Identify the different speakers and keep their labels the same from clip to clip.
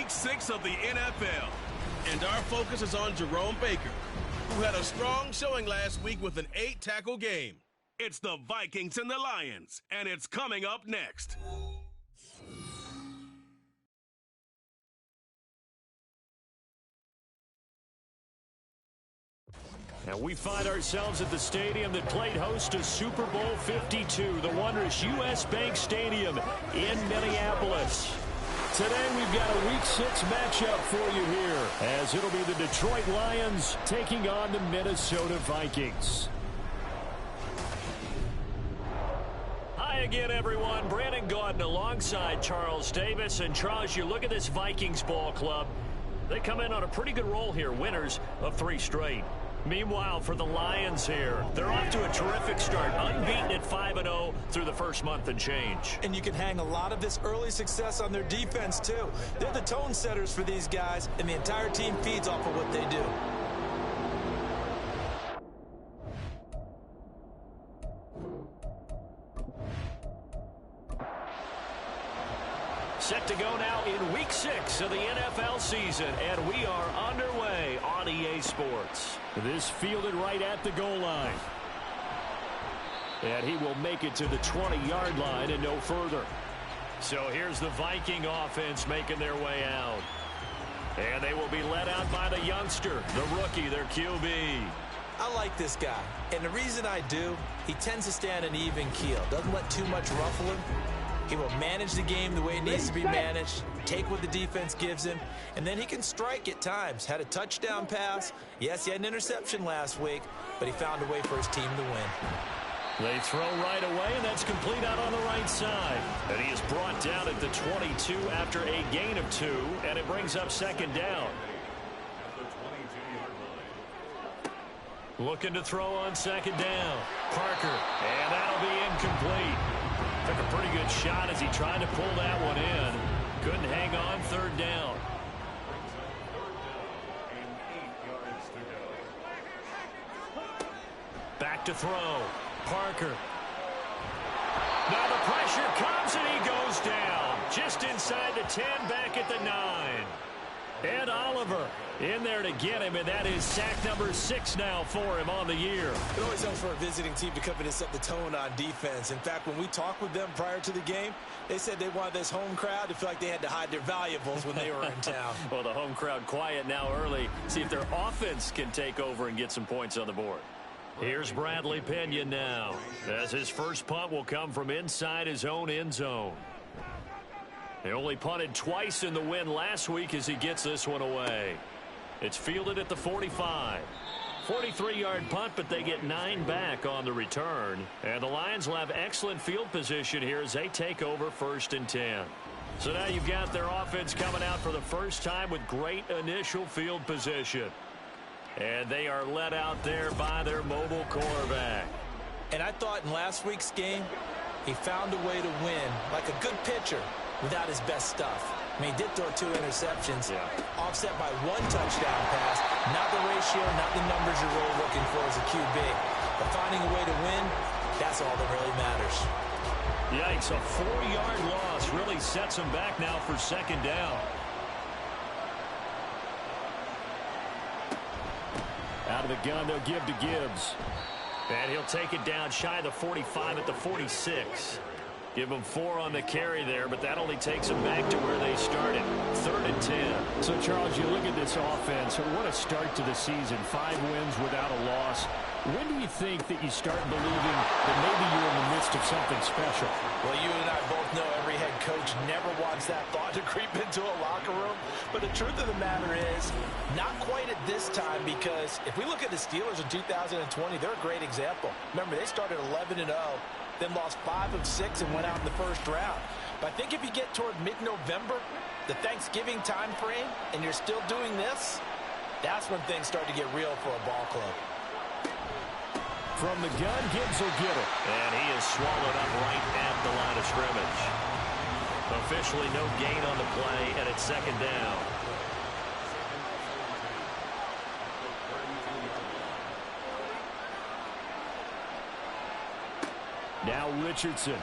Speaker 1: Week 6 of the NFL. And our focus is on Jerome Baker, who had a strong showing last week with an 8-tackle game. It's the Vikings and the Lions, and it's coming up next.
Speaker 2: And we find ourselves at the stadium that played host to Super Bowl 52, the wondrous U.S. Bank Stadium in Minneapolis. Today we've got a Week 6 matchup for you here, as it'll be the Detroit Lions taking on the Minnesota Vikings. Hi again, everyone. Brandon Gaudin alongside Charles Davis. And Charles, you look at this Vikings ball club. They come in on a pretty good roll here, winners of 3 straight. Meanwhile, for the Lions here, they're off to a terrific start, unbeaten at 5-0 through the first month and change.
Speaker 3: And you can hang a lot of this early success on their defense, too. They're the tone setters for these guys, and the entire team feeds off of what they do.
Speaker 2: Set to go now in Week 6 of the NFL season, and we are underway on EA Sports. This fielded right at the goal line. And he will make it to the 20-yard line and no further. So here's the Viking offense making their way out. And they will be led out by the youngster, the rookie, their QB.
Speaker 3: I like this guy, and the reason I do, he tends to stay on an even keel. Doesn't let too much ruffle him. He will manage the game the way it needs to be managed, take what the defense gives him, and then he can strike at times. Had a touchdown pass. Yes, he had an interception last week, but he found a way for his team to win.
Speaker 2: They throw right away, and that's complete out on the right side. And he is brought down at the 22 after a gain of 2, and it brings up second down. Looking to throw on second down. Parker, and that'll be incomplete. Took a pretty good shot as he tried to pull that one in. Couldn't hang on, third down. Back to throw. Parker. Now the pressure comes and he goes down. Just inside the 10, back at the 9. And Oliver in there to get him, and that is sack number 6 now for him on the year.
Speaker 3: It always helps for a visiting team to come in and set the tone on defense. In fact, when we talked with them prior to the game, they said they wanted this home crowd to feel like they had to hide their valuables when they were in town.
Speaker 2: Well, the home crowd quiet now early. See if their offense can take over and get some points on the board. Here's Bradley Pinion now, as his first punt will come from inside his own end zone. They only punted twice in the win last week as he gets this one away. It's fielded at the 45. 43-yard punt, but they get 9 back on the return. And the Lions will have excellent field position here as they take over 1st and 10. So now you've got their offense coming out for the first time with great initial field position. And they are led out there by their mobile quarterback.
Speaker 3: And I thought in last week's game, he found a way to win like a good pitcher without his best stuff. I mean, he did throw 2 interceptions, offset by 1 touchdown pass. Not the ratio, not the numbers you're really looking for as a QB. But finding a way to win, that's all that really matters.
Speaker 2: Yikes, a 4-yard loss really sets him back now for second down. Out of the gun, they'll give to Gibbs. And he'll take it down shy of the 45 at the 46. Give them 4 on the carry there, but that only takes them back to where they started. 3rd and 10. So, Charles, you look at this offense. What a start to the season. 5 wins without a loss. When do you think that you start believing that maybe you're in the midst of something special?
Speaker 3: Well, you and I both know every head coach never wants that thought to creep into a locker room. But the truth of the matter is, not quite at this time, because if we look at the Steelers in 2020, they're a great example. Remember, they started 11-0, then lost 5 of 6 and went out in the first round. But I think if you get toward mid-November, the Thanksgiving time frame, and you're still doing this, that's when things start to get real for a ball club.
Speaker 2: From the gun, Gibbs will get it. And he is swallowed up right at the line of scrimmage. Officially no gain on the play, and it's second down. Now Richardson.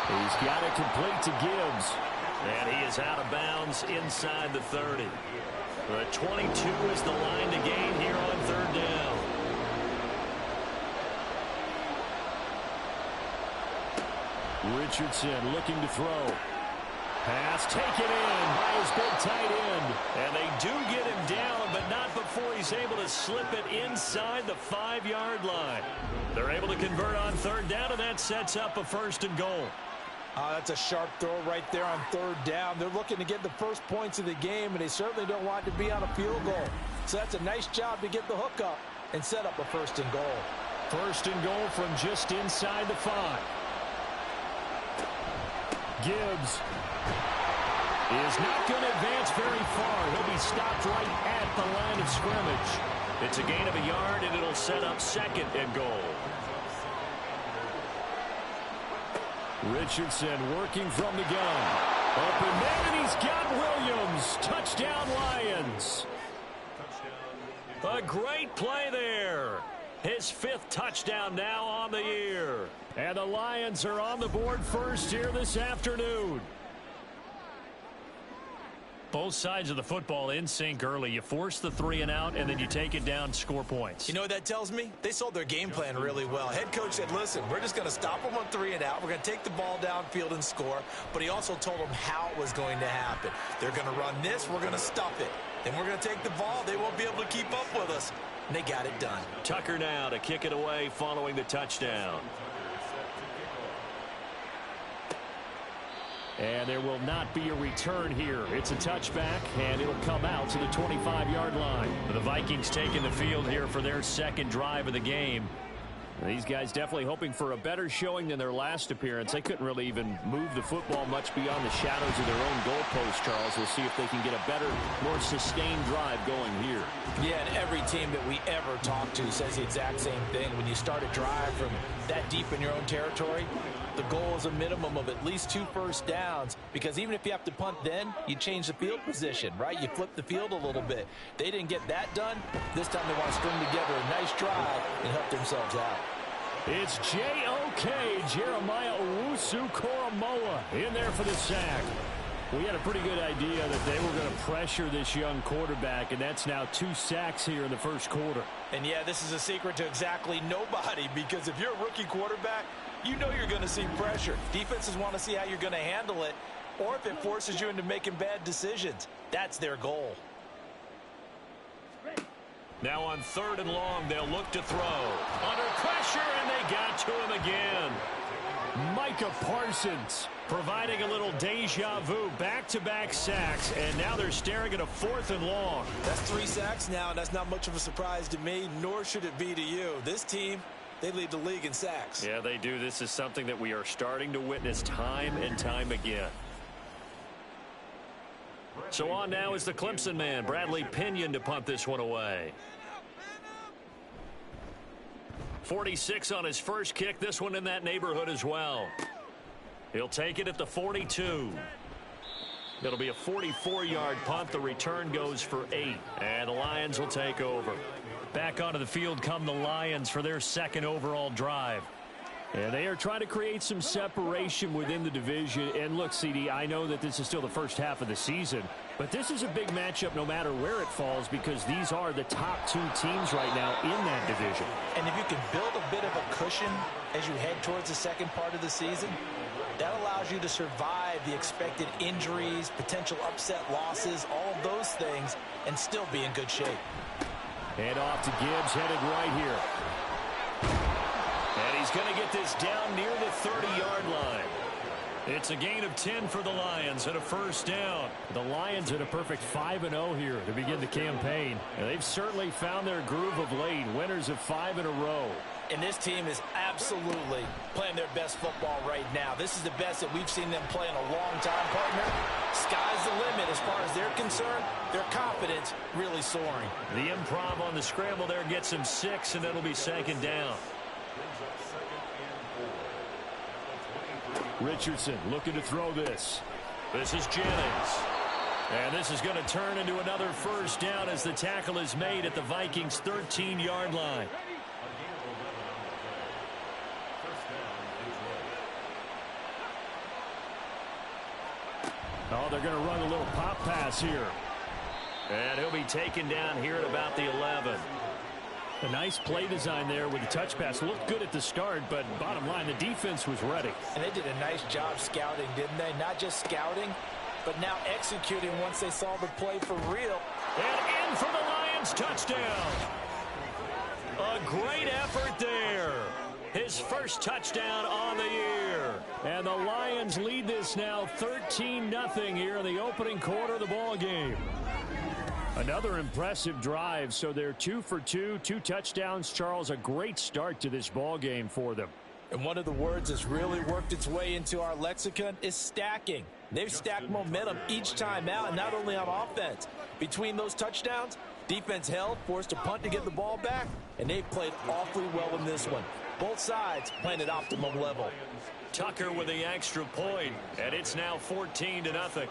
Speaker 2: He's got it complete to Gibbs. And he is out of bounds inside the 30. The 22 is the line to gain here on third down. Richardson looking to throw. Pass taken in by his big tight end. And they do get him down, but not before he's able to slip it inside the 5-yard line. They're able to convert on third down, and that sets up a 1st and goal.
Speaker 3: That's a sharp throw right there on third down. They're looking to get the first points of the game, and they certainly don't want to be on a field goal. So that's a nice job to get the hook up and set up a 1st and goal.
Speaker 2: 1st and goal from just inside the 5. Gibbs is not going to advance very far. He'll be stopped right at the line of scrimmage. It's a gain of a yard, and it'll set up 2nd and goal. Richardson working from the gun. Open man, and he's got Williams. Touchdown, Lions. A great play there. His 5th touchdown now on the year. And the Lions are on the board first here this afternoon. Both sides of the football in sync early. You force the 3 and out, and then you take it down, score points.
Speaker 3: You know what that tells me? They sold their game plan really well. Head coach said, listen, we're just going to stop them on 3 and out. We're going to take the ball downfield and score. But he also told them how it was going to happen. They're going to run this. We're going to stuff it. Then we're going to take the ball. They won't be able to keep up with us. And they got it done.
Speaker 2: Tucker now to kick it away following the touchdown. And there will not be a return here. It's a touchback, and it'll come out to the 25-yard line. The Vikings taking the field here for their 2nd drive of the game. These guys definitely hoping for a better showing than their last appearance. They couldn't really even move the football much beyond the shadows of their own goalpost, Charles. We'll see if they can get a better, more sustained drive going here.
Speaker 3: Yeah, and every team that we ever talk to says the exact same thing. When you start a drive from that deep in your own territory, the goal is a minimum of at least 2 first downs, because even if you have to punt then, you change the field position, right? You flip the field a little bit. They didn't get that done. This time they want to string together a nice drive and help themselves out.
Speaker 2: It's J.O.K. Jeremiah Owusu-Koramoah in there for the sack. We had a pretty good idea that they were going to pressure this young quarterback, and that's now 2 sacks here in the 1st quarter.
Speaker 3: And yeah, this is a secret to exactly nobody, because if you're a rookie quarterback, you know you're going to see pressure. Defenses want to see how you're going to handle it, or if it forces you into making bad decisions. That's their goal.
Speaker 2: Now on 3rd and long, they'll look to throw. Under pressure, and they got to him again. Micah Parsons providing a little deja vu, back-to-back sacks, and now they're staring at a 4th and long.
Speaker 3: That's 3 sacks now, and that's not much of a surprise to me, nor should it be to you. This team, they lead the league in sacks.
Speaker 2: Yeah, they do. This is something that we are starting to witness time and time again. So on now is the Clemson man, Bradley Pinion, to punt this one away. 46 on his first kick. This one in that neighborhood as well. He'll take it at the 42. It'll be a 44-yard punt. The return goes for 8. And the Lions will take over. Back onto the field come the Lions for their 2nd overall drive. And they are trying to create some separation within the division. And look, CD, I know that this is still the first half of the season, but this is a big matchup no matter where it falls, because these are the top 2 teams right now in that division.
Speaker 3: And if you can build a bit of a cushion as you head towards the 2nd part of the season, that allows you to survive the expected injuries, potential upset losses, all of those things, and still be in good shape.
Speaker 2: Hand off to Gibbs, headed right here. And he's going to get this down near the 30-yard line. It's a gain of 10 for the Lions and a 1st down. The Lions at a perfect 5-0 here to begin the campaign. And they've certainly found their groove of late, winners of 5 in a row.
Speaker 3: And this team is absolutely playing their best football right now. This is the best that we've seen them play in a long time, partner. Sky's the limit as far as they're concerned. Their confidence really soaring.
Speaker 2: The improv on the scramble there gets him 6, and it'll be 2nd down. Richardson looking to throw this. This is Jennings. And this is going to turn into another 1st down as the tackle is made at the Vikings' 13-yard line. Oh, they're going to run a little pop pass here. And he'll be taken down here at about the 11. A nice play design there with the touch pass. Looked good at the start, but bottom line, the defense was ready.
Speaker 3: And they did a nice job scouting, didn't they? Not just scouting, but now executing once they saw the play for real.
Speaker 2: And in for the Lions touchdown. A great effort there. His first touchdown on the year. And the Lions lead this now 13-0 here in the opening quarter of the ball game. Another impressive drive, so they're 2 for 2, 2 touchdowns. Charles, a great start to this ball game for them.
Speaker 3: And one of the words that's really worked its way into our lexicon is stacking. They've stacked momentum each time out, and not only on offense. Between those touchdowns, defense held, forced a punt to get the ball back, and they played awfully well in this one. Both sides playing at optimum level.
Speaker 2: Tucker with the extra point, and it's now 14-0.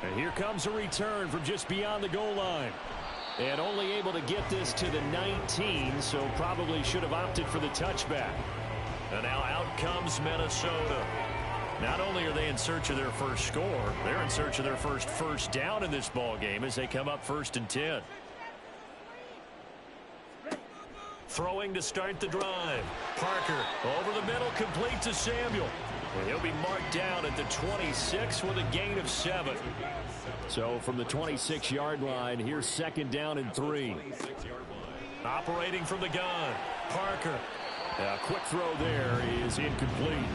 Speaker 2: And here comes a return from just beyond the goal line. And only able to get this to the 19, so probably should have opted for the touchback. And now out comes Minnesota. Not only are they in search of their first score, they're in search of their first down in this ball game as they come up 1st and 10. Throwing to start the drive. Parker over the middle, complete to Samuel. And he'll be marked down at the 26 with a gain of 7. So from the 26-yard line, here's 2nd down and 3. Operating from the gun, Parker. A quick throw there is incomplete.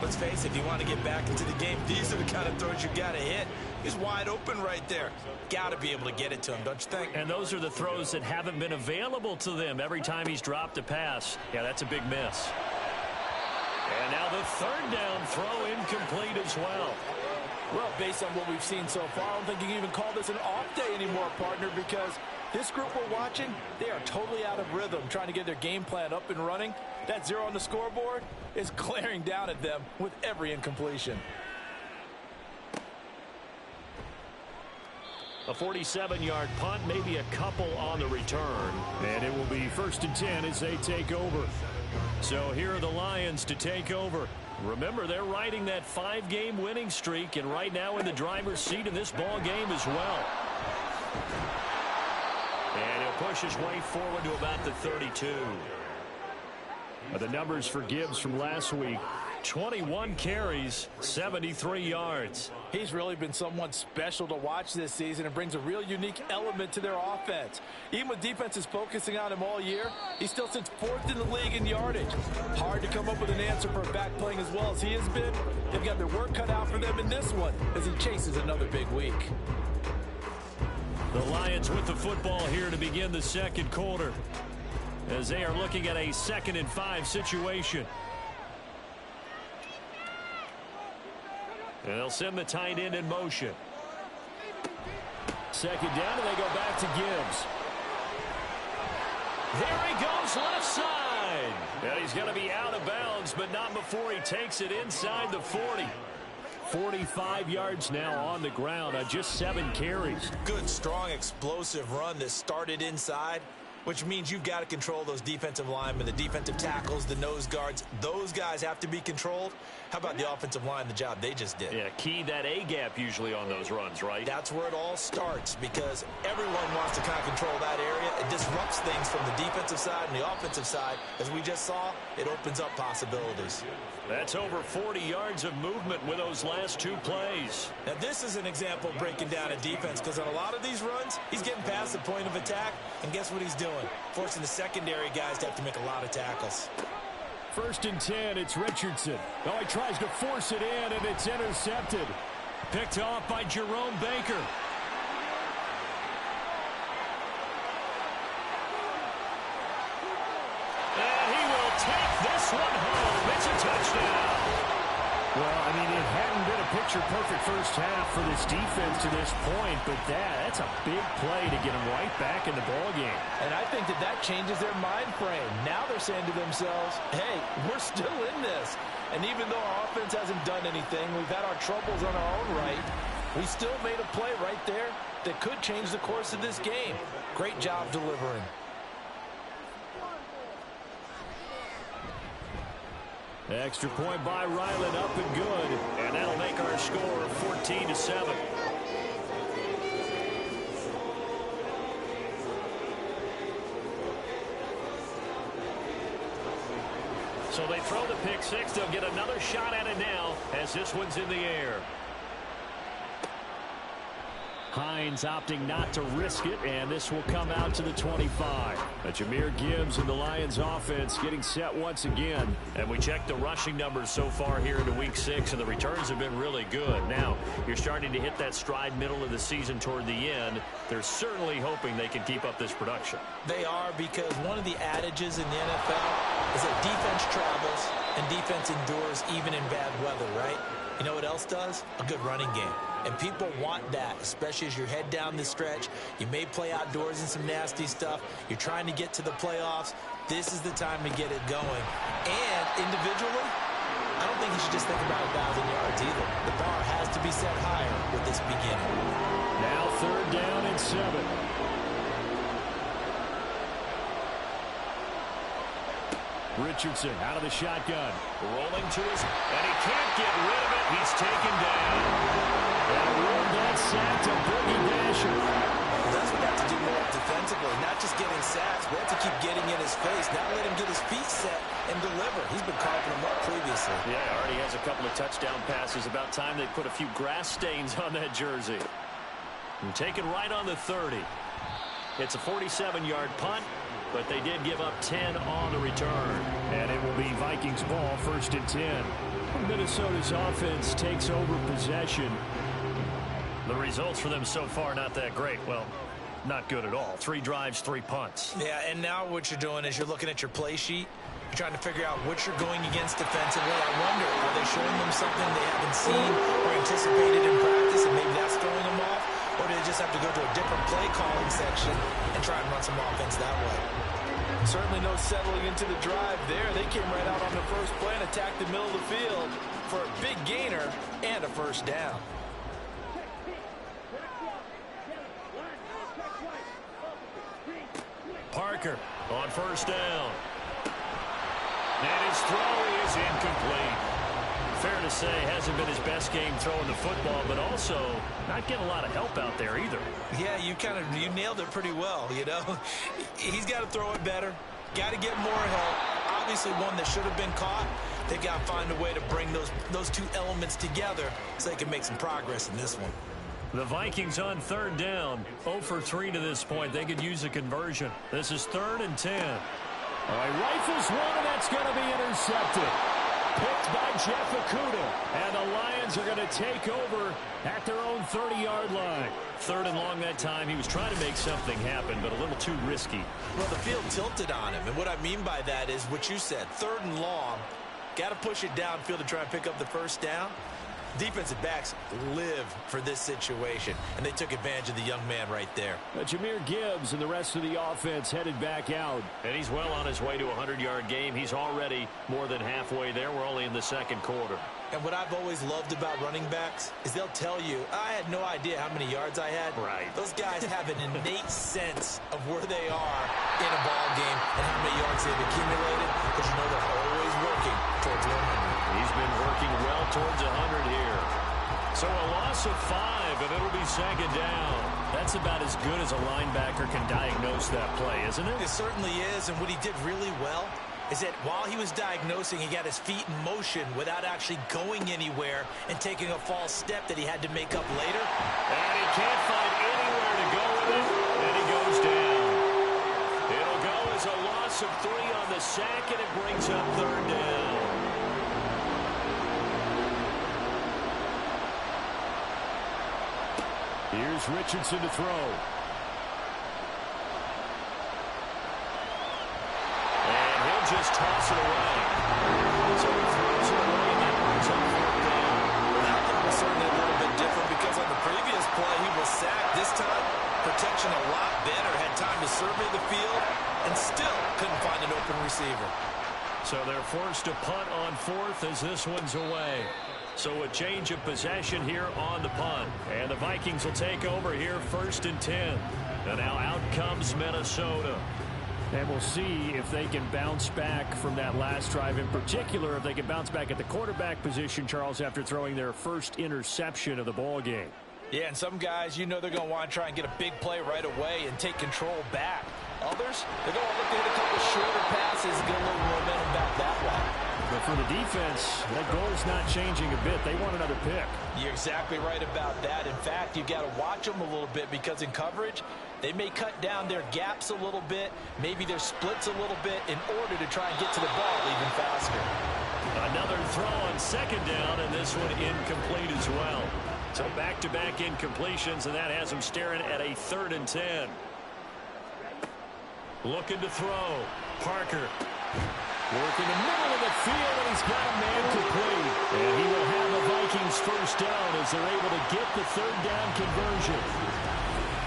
Speaker 3: Let's face it, if you want to get back into the game, these are the kind of throws you got to hit. He's wide open right there. Got to be able to get it to him, don't you think?
Speaker 2: And those are the throws that haven't been available to them every time he's dropped a pass. Yeah, that's a big miss. And now the 3rd down throw incomplete as well.
Speaker 3: Well, based on what we've seen so far, I don't think you can even call this an off day anymore, partner, because this group we're watching, they are totally out of rhythm, trying to get their game plan up and running. That 0 on the scoreboard is glaring down at them with every incompletion.
Speaker 2: A 47-yard punt, maybe a couple on the return. And it will be 1st and 10 as they take over. So here are the Lions to take over. Remember, they're riding that 5-game winning streak, and right now in the driver's seat in this ball game as well. And he'll push his way forward to about the 32. The numbers for Gibbs from last week: 21 carries, 73 yards.
Speaker 3: He's really been someone special to watch this season and brings a real unique element to their offense. Even with defenses focusing on him all year, he still sits 4th in the league in yardage. Hard to come up with an answer for a back playing as well as he has been. They've got their work cut out for them in this one as he chases another big week.
Speaker 2: The Lions with the football here to begin the 2nd quarter, as they are looking at a 2nd and 5 situation. And they'll send the tight end in motion. 2nd down, and they go back to Gibbs. There he goes, left side. And he's going to be out of bounds, but not before he takes it inside the 40. 45 yards now on the ground on just 7 carries.
Speaker 3: Good, strong, explosive run that started inside, which means you've got to control those defensive linemen, the defensive tackles, the nose guards. Those guys have to be controlled. How about the offensive line, the job they just did?
Speaker 2: Yeah, key that A-gap usually on those runs, right?
Speaker 3: That's where it all starts, because everyone wants to kind of control that area. It disrupts things from the defensive side and the offensive side. As we just saw, it opens up possibilities.
Speaker 2: That's over 40 yards of movement with those last 2 plays.
Speaker 3: Now, this is an example of breaking down a defense, because on a lot of these runs, he's getting past the point of attack, and guess what he's doing? Forcing the secondary guys to have to make a lot of tackles.
Speaker 2: 1st and 10, it's Richardson. Oh, he tries to force it in, and it's intercepted. Picked off by Jerome Baker. And he will take this one home. It's a touchdown. Well, I mean, it hadn't been a picture-perfect first half for this defense to this point, but that's a big play to get them right back in the ballgame.
Speaker 3: And I think that changes their mind frame. Now they're saying to themselves, hey, we're still in this. And even though our offense hasn't done anything, we've had our troubles on our own right, we still made a play right there that could change the course of this game. Great job delivering.
Speaker 2: Extra point by Ryland, up and good. And that'll make our score 14-7. So they throw the pick six. They'll get another shot at it now as this one's in the air. Hines opting not to risk it, and this will come out to the 25. Jameer Gibbs and the Lions offense getting set once again. And we checked the rushing numbers so far here into week 6, and the returns have been really good. Now, you're starting to hit that stride middle of the season toward the end. They're certainly hoping they can keep up this production.
Speaker 3: They are, because one of the adages in the NFL is that defense travels and defense endures even in bad weather, right? You know what else does? A good running game. And people want that, especially as you head down the stretch. You may play outdoors in some nasty stuff. You're trying to get to the playoffs. This is the time to get it going. And individually, I don't think you should just think about 1,000 yards either. The bar has to be set higher with this beginning.
Speaker 2: Now 3rd down and 7. Richardson out of the shotgun. Rolling to his, and he can't get rid of it. He's taken down. And ruled that sack to Boogie Dasher.
Speaker 3: Well, that's what we have to do more defensively, not just getting sacks. We have to keep getting in his face, not let him get his feet set and deliver. He's been carving them up previously.
Speaker 2: Yeah, already has a couple of touchdown passes. About time they put a few grass stains on that jersey. And take it right on the 30. It's a 47-yard punt, but they did give up 10 on the return. And it will be Vikings ball, 1st and 10. Minnesota's offense takes over possession. The results for them so far not that great. Well, not good at all. 3 drives, 3 punts.
Speaker 3: Yeah, and now what you're doing is you're looking at your play sheet. You're trying to figure out what you're going against defensively. I wonder, are they showing them something they haven't seen or anticipated in practice, and maybe that's throwing them off? Or do they just have to go to a different play calling section and try and run some offense that way? Certainly no settling into the drive there. They came right out on the first play and attacked the middle of the field for a big gainer and a 1st down.
Speaker 2: Parker on 1st down. And his throw is incomplete. Fair to say, hasn't been his best game throwing the football, but also not getting a lot of help out there either.
Speaker 3: Yeah, you nailed it pretty well, you know. He's got to throw it better. Got to get more help. Obviously one that should have been caught. They've got to find a way to bring those two elements together so they can make some progress in this one.
Speaker 2: The Vikings on 3rd down. 0 for 3 to this point. They could use a conversion. This is 3rd and 10. All right, rifles one, and that's going to be intercepted. Picked by Jeff Okudah. And the Lions are going to take over at their own 30-yard line. 3rd and long that time. He was trying to make something happen, but a little too risky.
Speaker 3: Well, the field tilted on him. And what I mean by that is what you said. 3rd and long. Got to push it downfield to try and pick up the 1st down. Defensive backs live for this situation, and they took advantage of the young man right there.
Speaker 2: Jameer Gibbs and the rest of the offense headed back out. And he's well on his way to a 100-yard game. He's already more than halfway there. We're only in the 2nd quarter.
Speaker 3: And what I've always loved about running backs is they'll tell you, I had no idea how many yards I had.
Speaker 2: Right.
Speaker 3: Those guys have an innate sense of where they are in a ball game and how many yards they've accumulated, because you know they're always working towards 100.
Speaker 2: He's been working well towards 100 here. So a loss of 5, and it'll be 2nd down. That's about as good as a linebacker can diagnose that play, isn't it?
Speaker 3: It certainly is, and what he did really well is that while he was diagnosing, he got his feet in motion without actually going anywhere and taking a false step that he had to make up later.
Speaker 2: And he can't find anywhere to go with it, and he goes down. It'll go as a loss of 3 on the sack, and it brings up 3rd down. Here's Richardson to throw. And he'll just toss it away. So he throws it away, and that brings up 4th down.
Speaker 3: Well, that one was certainly a little bit different because on the previous play, he was sacked. This time, protection a lot better. Had time to survey the field and still couldn't find an open receiver.
Speaker 2: So they're forced to punt on 4th as this one's away. So a change of possession here on the punt. And the Vikings will take over here 1st and 10. And now out comes Minnesota. And we'll see if they can bounce back from that last drive, in particular if they can bounce back at the quarterback position, Charles, after throwing their first interception of the ball game.
Speaker 3: Yeah, and some guys, you know they're going to want to try and get a big play right away and take control back. Others, they're going to look to hit a couple shorter passes and get a little momentum back that way.
Speaker 2: But for the defense, that goal's not changing a bit. They want another pick.
Speaker 3: You're exactly right about that. In fact, you've got to watch them a little bit because in coverage, they may cut down their gaps a little bit, maybe their splits a little bit in order to try and get to the ball even faster.
Speaker 2: Another throw on second down, and this one incomplete as well. So back-to-back incompletions, and that has them staring at a 3rd and 10. Looking to throw. Parker. Working the middle of the field, and he's got a man complete. And he will have the Vikings first down as they're able to get the 3rd down conversion.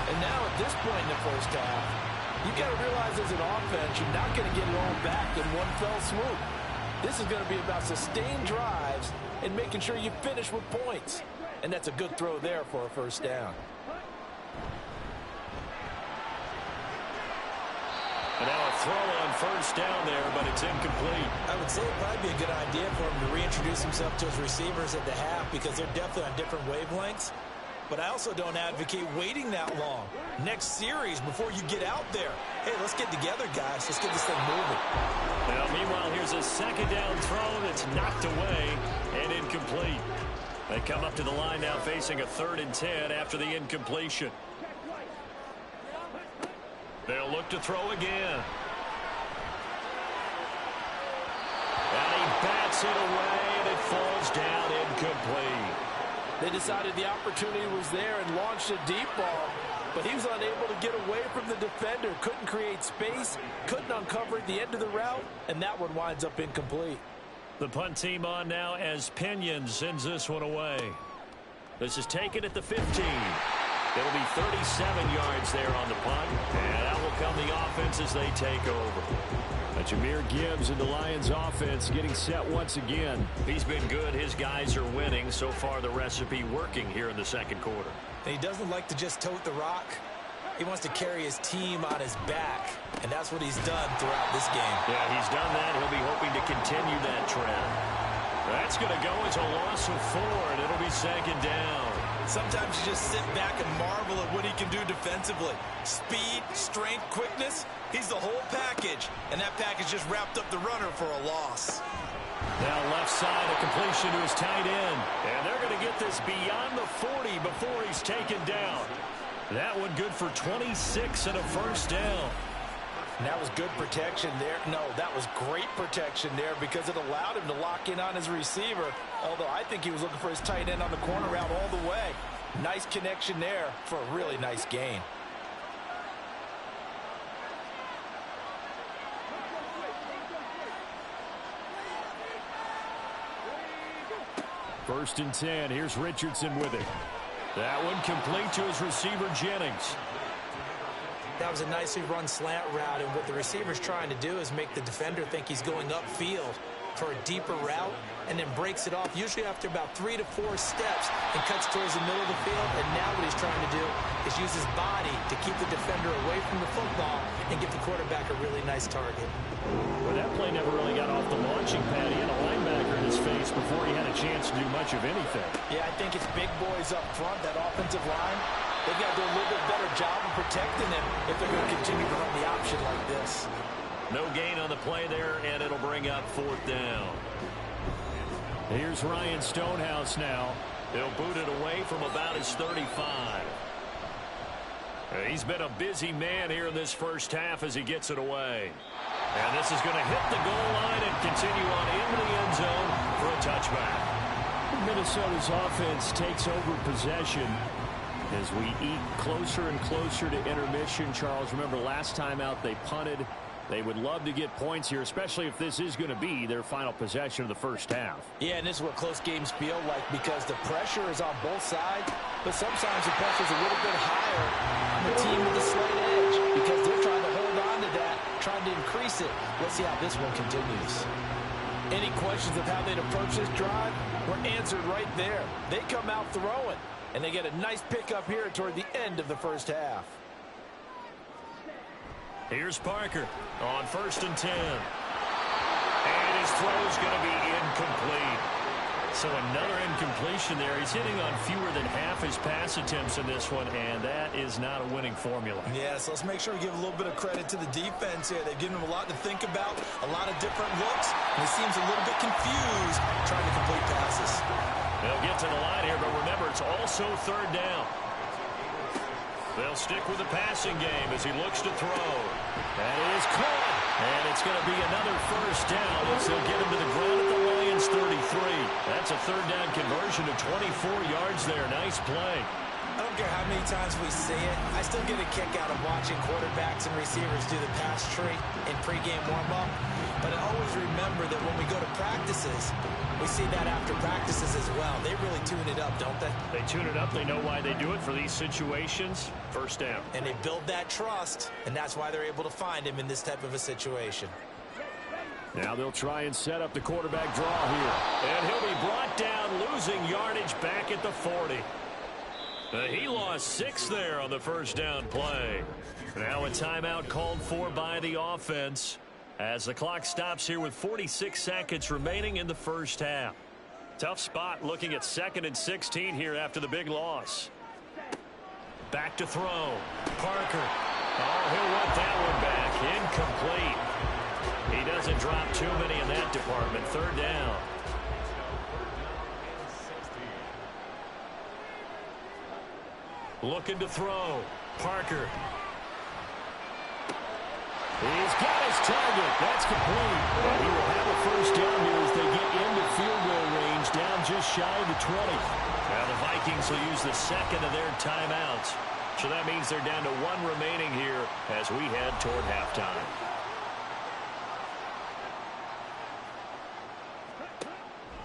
Speaker 3: And now at this point in the first half, you've got to realize as an offense, you're not going to get it all back in one fell swoop. This is going to be about sustained drives and making sure you finish with points. And that's a good throw there for a first down.
Speaker 2: And now a throw on first down there, but it's incomplete.
Speaker 4: I would say it'd probably be a good idea for him to reintroduce himself to his receivers at the half because they're definitely on different wavelengths. But I also don't advocate waiting that long. Next series before you get out there. Hey, let's get together, guys. Let's get this thing moving.
Speaker 2: Now, meanwhile, here's a second down throw that's knocked away and incomplete. They come up to the line now facing a 3rd and 10 after the incompletion. They'll look to throw again. And he bats it away, and it falls down incomplete.
Speaker 3: They decided the opportunity was there and launched a deep ball, but he was unable to get away from the defender. Couldn't create space, couldn't uncover at the end of the route, and that one winds up incomplete.
Speaker 2: The punt team on now as Pinion sends this one away. This is taken at the 15. It'll be 37 yards there on the punt, and out will come the offense as they take over. Jameer Gibbs and the Lions offense getting set once again. He's been good. His guys are winning. So far, the recipe working here in the second quarter.
Speaker 4: And he doesn't like to just tote the rock. He wants to carry his team on his back, and that's what he's done throughout this game.
Speaker 2: Yeah, he's done that. He'll be hoping to continue that trend. That's going to go as a loss of 4, and it'll be second down.
Speaker 4: Sometimes you just sit back and marvel at what he can do defensively. Speed, strength, quickness, he's the whole package. And that package just wrapped up the runner for a loss.
Speaker 2: Now left side, a completion to his tight end. And they're going to get this beyond the 40 before he's taken down. That one good for 26 and a first down.
Speaker 3: And that was good protection there. No, that was great protection there because it allowed him to lock in on his receiver. Although I think he was looking for his tight end on the corner route all the way. Nice connection there for a really nice gain.
Speaker 2: First and 10. Here's Richardson with it. That one complete to his receiver, Jennings.
Speaker 4: That was a nicely run slant route, and what the receiver's trying to do is make the defender think he's going upfield for a deeper route and then breaks it off, usually after about 3 to 4 steps, and cuts towards the middle of the field. And now what he's trying to do is use his body to keep the defender away from the football and give the quarterback a really nice target.
Speaker 2: Well, that play never really got off the launching pad. He had a linebacker in his face before he had a chance to do much of anything.
Speaker 3: Yeah, I think it's big boys up front, that offensive line. They've got to do a little bit better job of protecting him if they're going to continue to run the option like this.
Speaker 2: No gain on the play there, and it'll bring up 4th down. Here's Ryan Stonehouse now. He'll boot it away from about his 35. He's been a busy man here in this first half as he gets it away. And this is going to hit the goal line and continue on into the end zone for a touchback. Minnesota's offense takes over possession as we eat closer and closer to intermission. Charles, remember last time out they punted. They would love to get points here, especially if this is going to be their final possession of the first half.
Speaker 3: Yeah, and this is what close games feel like because the pressure is on both sides, but sometimes the pressure is a little bit higher on the team with the slight edge because they're trying to hold on to that, trying to increase it. Let's see how this one continues. Any questions of how they'd approach this drive were answered right there. They come out throwing, and they get a nice pickup here toward the end of the first half.
Speaker 2: Here's Parker on 1st and 10. And his throw is going to be incomplete. So another incompletion there. He's hitting on fewer than half his pass attempts in this one, and that is not a winning formula.
Speaker 3: Yeah, so let's make sure we give a little bit of credit to the defense here. They've given him a lot to think about, a lot of different looks, and he seems a little bit confused trying to complete passes.
Speaker 2: They'll get to the line here, but remember, it's also 3rd down. They'll stick with the passing game as he looks to throw. That is caught. And it's going to be another 1st down as they'll get him to the ground at the Lions 33. That's a 3rd down conversion to 24 yards there. Nice play.
Speaker 4: I don't care how many times we see it. I still get a kick out of watching quarterbacks and receivers do the pass tree in pregame warm-up. But I always remember that when we go to practices, we see that after practices as well. They really tune it up, don't they?
Speaker 2: They tune it up. They know why they do it for these situations. 1st down.
Speaker 4: And they build that trust, and that's why they're able to find him in this type of a situation.
Speaker 2: Now they'll try and set up the quarterback draw here. And he'll be brought down, losing yardage back at the 40. He lost 6 there on the 1st down play. Now a timeout called for by the offense as the clock stops here with 46 seconds remaining in the 1st half. Tough spot looking at 2nd and 16 here after the big loss. Back to throw. Parker. Oh, he'll want that one back. Incomplete. He doesn't drop too many in that department. 3rd down. Looking to throw. Parker. He's got his target. That's complete. And he will have a 1st down here as they get into field goal range, down just shy of the 20. Now the Vikings will use the 2nd of their timeouts. So that means they're down to 1 remaining here as we head toward halftime.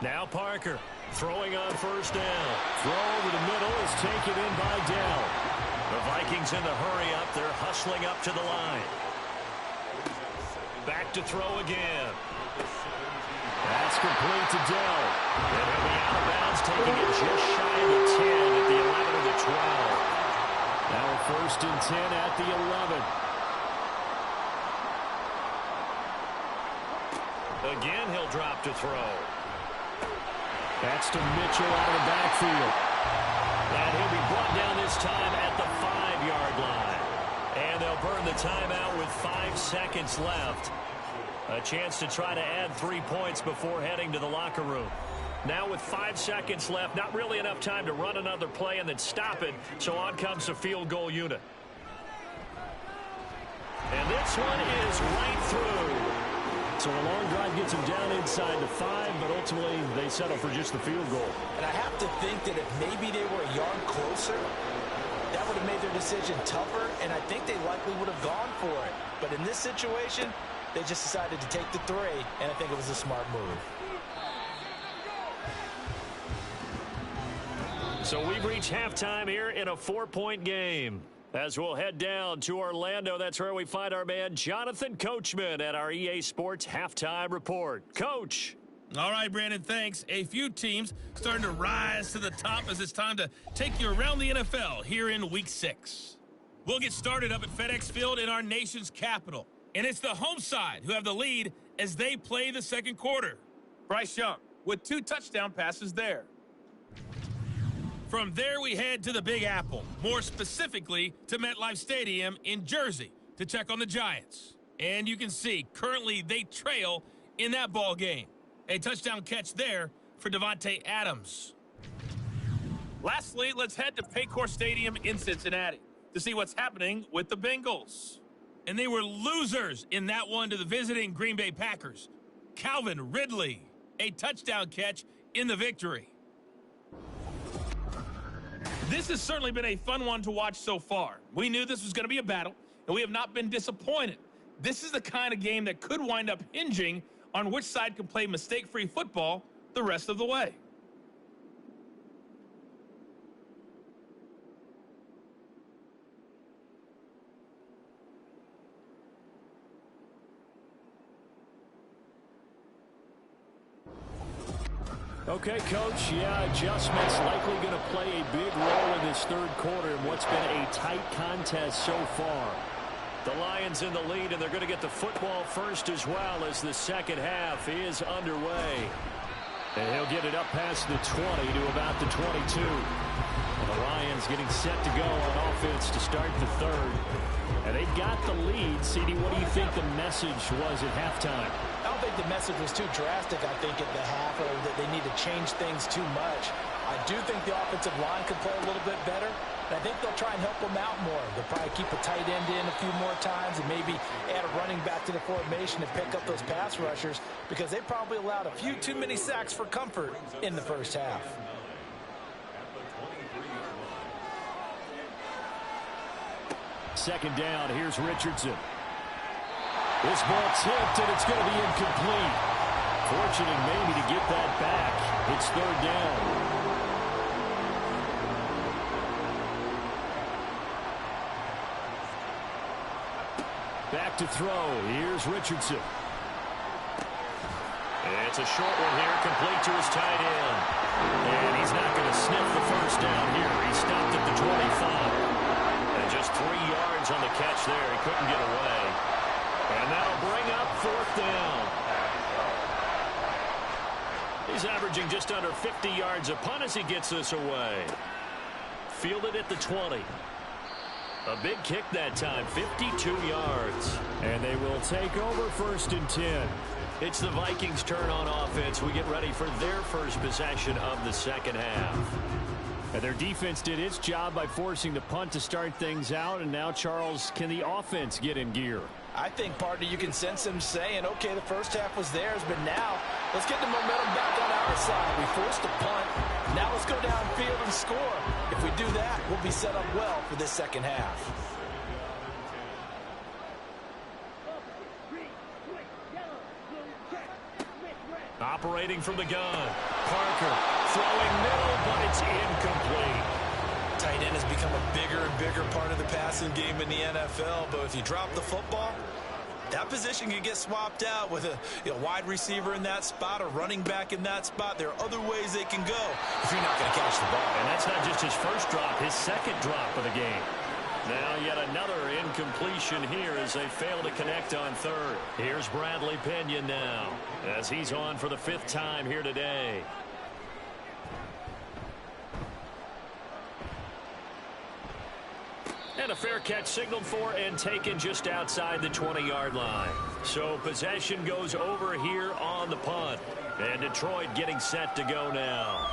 Speaker 2: Now Parker throwing on 1st down. Throw over the middle is taken in by Dell. The Vikings in the hurry up. They're hustling up to the line. Back to throw again. That's complete to Dell. And he'll be out of bounds, taking it just shy of the 10 at the 11 of the 12. Now a 1st and 10 at the 11. Again, he'll drop to throw. That's to Mitchell out of the backfield. And he'll be brought down this time at the 5-yard line. And they'll burn the timeout with 5 seconds left. A chance to try to add 3 points before heading to the locker room. Now with 5 seconds left, not really enough time to run another play and then stop it. So on comes the field goal unit. And this one is right through. So a long drive gets them down inside the 5, but ultimately they settle for just the field goal.
Speaker 4: And I have to think that if maybe they were a yard closer, that would have made their decision tougher, and I think they likely would have gone for it. But in this situation, they just decided to take the 3, and I think it was a smart move.
Speaker 2: So we've reached halftime here in a 4-point game. As we'll head down to Orlando, that's where we find our man Jonathan Coachman at our EA Sports Halftime Report. Coach.
Speaker 1: All right, Brandon, thanks. A few teams starting to rise to the top as it's time to take you around the NFL here in Week 6. We'll get started up at FedEx Field in our nation's capital. And it's the home side who have the lead as they play the 2nd quarter. Bryce Young with 2 touchdown passes there. From there, we head to the Big Apple, more specifically to MetLife Stadium in Jersey to check on the Giants. And you can see, currently they trail in that ball game. A touchdown catch there for Devontae Adams. Lastly, let's head to Paycor Stadium in Cincinnati to see what's happening with the Bengals. And they were losers in that one to the visiting Green Bay Packers. Calvin Ridley, a touchdown catch in the victory. This has certainly been a fun one to watch so far. We knew this was going to be a battle, and we have not been disappointed. This is the kind of game that could wind up hinging on which side can play mistake-free football the rest of the way.
Speaker 2: Okay, Coach, adjustments likely going to play a big role in this 3rd quarter in what's been a tight contest so far. The Lions in the lead, and they're going to get the football first as well as the second half is underway. And he'll get it up past the 20 to about the 22. And the Lions getting set to go on offense to start the third. And they've got the lead. CD, what do you think the message was at halftime?
Speaker 3: I don't think the message was too drastic, I think, at the half, or that they need to change things too much. I do think the offensive line could play a little bit better. And I think they'll try and help them out more. They'll probably keep a tight end in a few more times and maybe add a running back to the formation to pick up those pass rushers, because they probably allowed a few too many sacks for comfort in the first half.
Speaker 2: Second down, here's Richardson. This ball tipped, and it's going to be incomplete. Fortunate maybe to get that back. It's third down. Back to throw. Here's Richardson. It's a short one here, complete to his tight end. And he's not going to sniff the first down here. He stopped at the 25. And just 3 yards on the catch there. He couldn't get away. And that'll bring up fourth down. He's averaging just under 50 yards a punt as he gets this away. Fielded at the 20. A big kick that time, 52 yards. And they will take over first and 10. It's the Vikings' turn on offense. We get ready for their first possession of the second half. And their defense did its job by forcing the punt to start things out. And now, Charles, can the offense get in gear?
Speaker 3: I think, partner, you can sense them saying, okay, the first half was theirs, but now let's get the momentum back on our side. We forced a punt. Now let's go downfield and score. If we do that, we'll be set up well for this second half.
Speaker 2: Operating from the gun. Parker throwing middle, but it's incomplete.
Speaker 3: Tight end has become a bigger and bigger part of the passing game in the NFL, but if you drop the football, that position can get swapped out with a wide receiver in that spot, a running back in that spot. There are other ways they can go if you're not going to catch the ball.
Speaker 2: And that's not just his first drop, his second drop of the game. Now yet another incompletion here as they fail to connect on third. Here's Bradley Pinion now as he's on for the 5th time here today. And a fair catch signaled for and taken just outside the 20-yard line. So possession goes over here on the punt. And Detroit getting set to go now.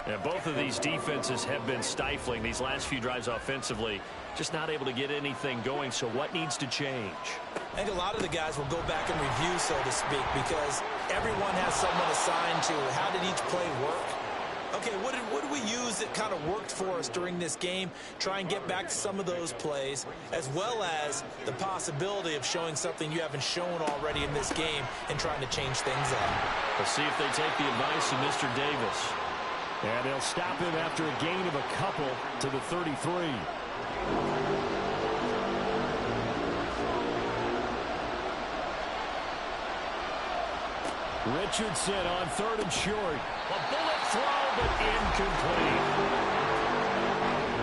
Speaker 2: And both of these defenses have been stifling these last few drives offensively. Just not able to get anything going. So what needs to change?
Speaker 3: I think a lot of the guys will go back and review, so to speak, because everyone has someone assigned to how did each play work. Okay, what did we use that kind of worked for us during this game? Try and get back to some of those plays, as well as the possibility of showing something you haven't shown already in this game and trying to change things up.
Speaker 2: Let's see if they take the advice of Mr. Davis. And they'll stop him after a gain of a couple to the 33. Richardson on 3rd and short. A bullet throw, but incomplete.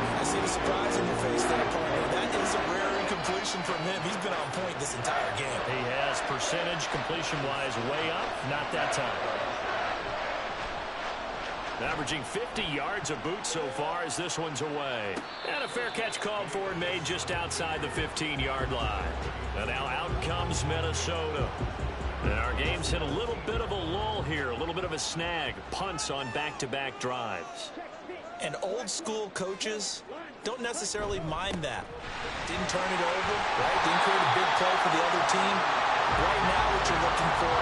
Speaker 3: I see the surprise in your face there, partner. That is a rare incompletion from him. He's been on point this entire game.
Speaker 2: He has percentage completion-wise way up. Not that time. Averaging 50 yards a boot so far as this one's away. And a fair catch called for and made just outside the 15-yard line. And now out comes Minnesota. And our game's hit a little bit of a lull here, a little bit of a snag. Punts on back-to-back drives.
Speaker 3: And old-school coaches don't necessarily mind that. Didn't turn it over, right? Didn't create a big play for the other team. Right now what you're looking for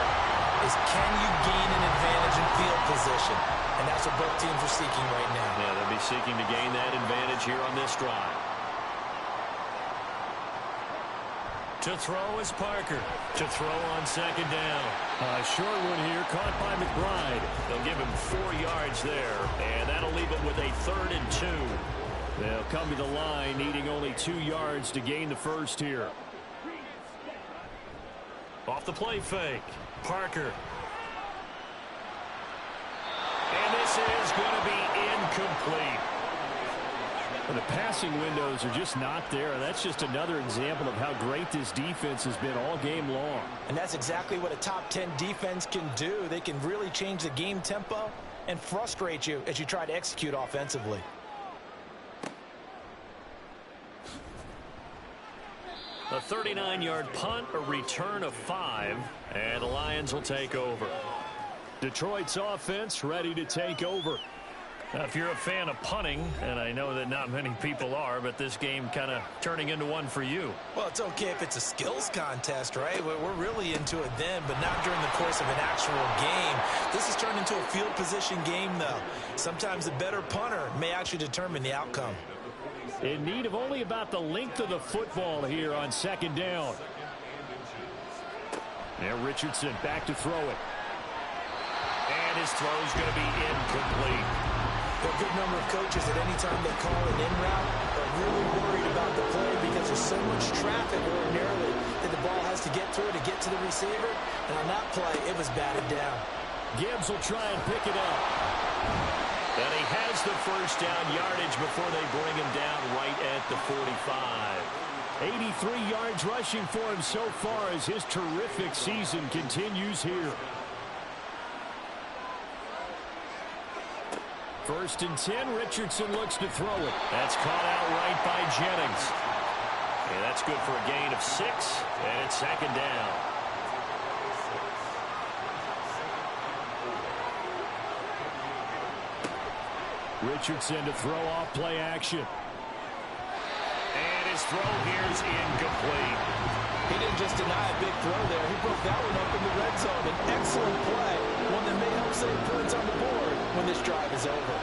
Speaker 3: is can you gain an advantage in field position? And that's what both teams are seeking right now.
Speaker 2: Yeah, they'll be seeking to gain that advantage here on this drive. To throw is Parker. To throw on second down. A short one here, caught by McBride. They'll give him 4 yards there, and that'll leave him with a 3rd and 2. They'll come to the line, needing only 2 yards to gain the first here. Off the play fake. Parker. And this is going to be incomplete. The passing windows are just not there. That's just another example of how great this defense has been all game long.
Speaker 3: And that's exactly what a top 10 defense can do. They can really change the game tempo and frustrate you as you try to execute offensively.
Speaker 2: A 39-yard punt, a return of 5, and the Lions will take over. Detroit's offense ready to take over. Now, if you're a fan of punting, and I know that not many people are, but this game kind of turning into one for you.
Speaker 3: Well, it's okay if it's a skills contest, right? We're really into it then, but not during the course of an actual game. This has turned into a field position game, though. Sometimes the better punter may actually determine the outcome.
Speaker 2: In need of only about the length of the football here on second down. Now Richardson back to throw it. And his throw is going to be incomplete.
Speaker 3: A good number of coaches at any time they call an in route are really worried about the play because there's so much traffic ordinarily that the ball has to get through to get to the receiver. And on that play, it was batted down.
Speaker 2: Gibbs will try and pick it up. And he has the first down yardage before they bring him down right at the 45. 83 yards rushing for him so far as his terrific season continues here. First and 10, Richardson looks to throw it. That's caught out right by Jennings. And that's good for a gain of 6, and it's second down. Richardson to throw off play action. And his throw here is incomplete.
Speaker 3: He didn't just deny a big throw there. He broke that one up in the red zone. An excellent play. One that may help save points on the board when this drive is over.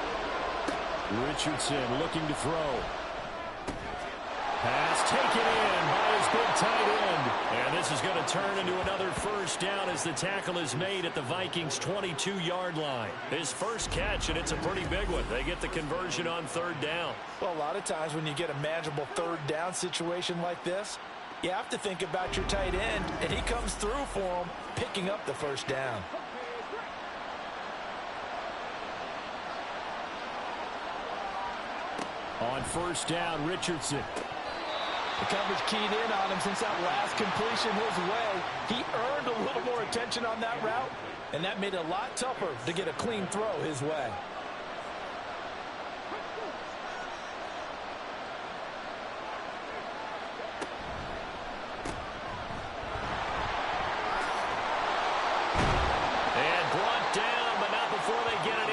Speaker 2: Richardson looking to throw. Pass taken in by his big tight end. And this is going to turn into another first down as the tackle is made at the Vikings' 22-yard line. His first catch, and it's a pretty big one. They get the conversion on third down.
Speaker 3: Well, a lot of times when you get a manageable third down situation like this, you have to think about your tight end, and he comes through for him, picking up the first down.
Speaker 2: On first down, Richardson.
Speaker 3: The coverage keyed in on him since that last completion his way. He earned a little more attention on that route, and that made it a lot tougher to get a clean throw his way.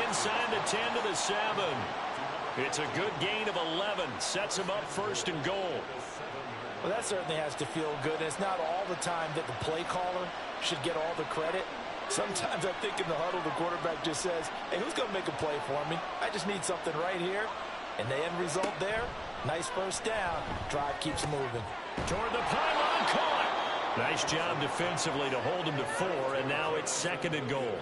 Speaker 2: Inside the 10 to the 7. It's a good gain of 11. Sets him up first and goal.
Speaker 3: Well, that certainly has to feel good. And it's not all the time that the play caller should get all the credit. Sometimes I think in the huddle, the quarterback just says, hey, who's going to make a play for me? I just need something right here. And the end result there, nice first down. Drive keeps moving.
Speaker 2: Toward the pylon, caught. Nice job defensively to hold him to 4, and now it's second and goal.